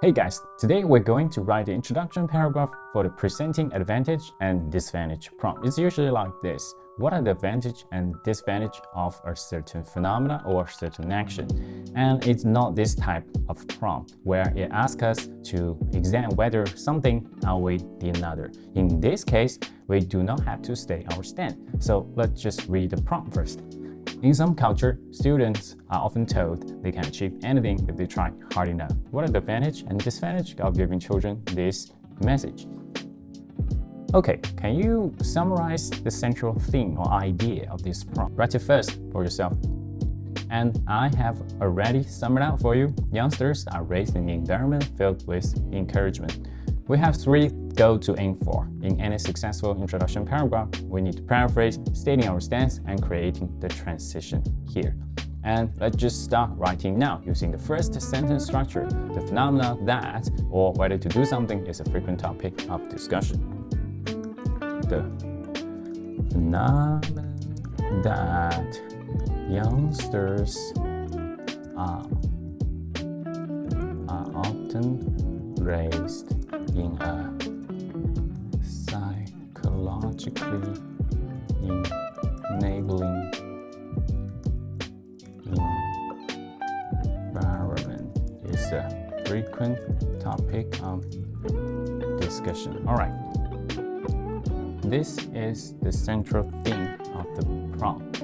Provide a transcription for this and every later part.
Hey guys, today we're going to write the introduction paragraph for the presenting advantage and disadvantage prompt. It's usually like this. What are the advantage and disadvantage of a certain phenomena or certain action? And it's not this type of prompt where it asks us to examine whether something outweighs the another. In this case, we do not have to state our stand. So let's just read the prompt first. In some culture, students are often told they can achieve anything if they try hard enough. What are the advantage and disadvantage of giving children this message? Okay, can you summarize the central theme or idea of this prompt? Write it first for yourself. And I have already summed it out for you. Youngsters are raised in an environment filled with encouragement. We have three goals to aim for. In any successful introduction paragraph, we need to paraphrase, stating our stance, and creating the transition here. And let's just start writing now using the first sentence structure. The phenomena that, or whether to do something, is a frequent topic of discussion. The phenomena that youngsters are often raised in a psychologically enabling environment is a frequent topic of discussion. All right. This is the central theme of the prompt.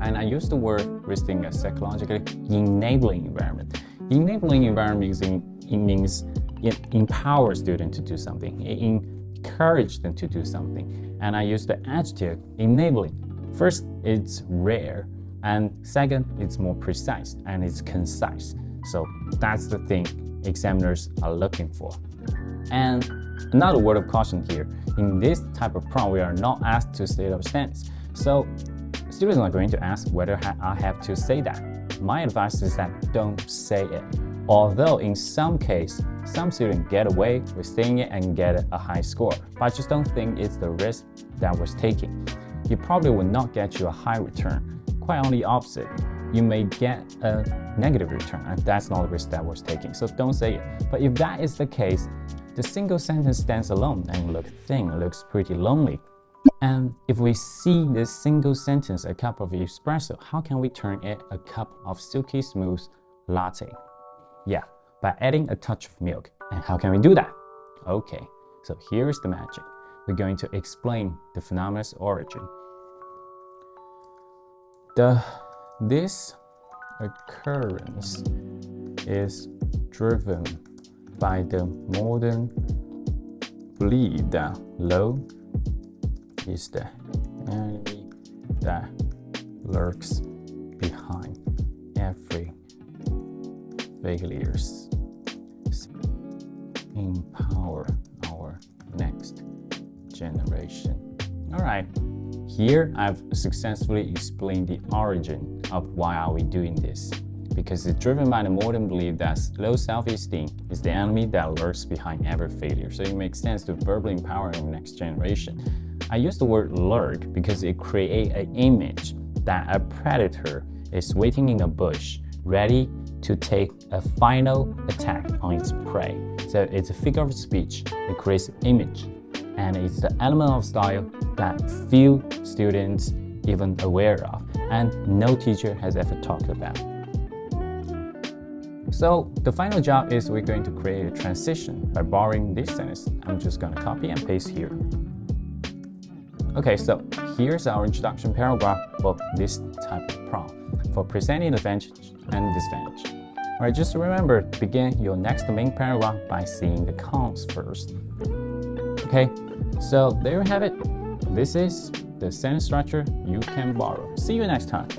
And I use the word raised in a psychologically enabling environment. Enabling environment means it empowers students to do something. It encourages them to do something. And I use the adjective enabling. First, it's rare. And second, it's more precise and it's concise. So that's the thing examiners are looking for. And another word of caution here. In this type of prompt, we are not asked to state our stance. So students are going to ask whether I have to say that. My advice is that don't say it. Although in some cases, some students get away with saying it and get a high score, but I just don't think it's the risk that was taking. You probably will not get you a high return. Quite on the opposite, you may get a negative return, and that's not the risk that was taking. So don't say it. But if that is the case, the single sentence stands alone and looks pretty lonely. And if we see this single sentence, a cup of espresso, how can we turn it a cup of silky smooth latte? Yeah, by adding a touch of milk. And how can we do that? Okay, so here's the magic. We're going to explain the phenomenon's origin. This occurrence is driven by the modern belief that low is the enemy that lurks behind every failures. Empower our next generation. All right, here I've successfully explained the origin of why are we doing this. Because it's driven by the modern belief that low self-esteem is the enemy that lurks behind every failure. So it makes sense to verbally empower our next generation. I use the word lurk because it creates an image that a predator is waiting in a bush, ready to take a final attack on its prey. So it's a figure of speech. It creates an image, and it's the element of style that few students even aware of, and no teacher has ever talked about. So the final job is we're going to create a transition by borrowing this sentence. I'm just going to copy and paste here. Okay, so here's our introduction paragraph for this type of prompt for presenting advantage and disadvantage. All right, just remember, begin your next main paragraph by seeing the cons first. Okay, so there you have it. This is the sentence structure you can borrow. See you next time.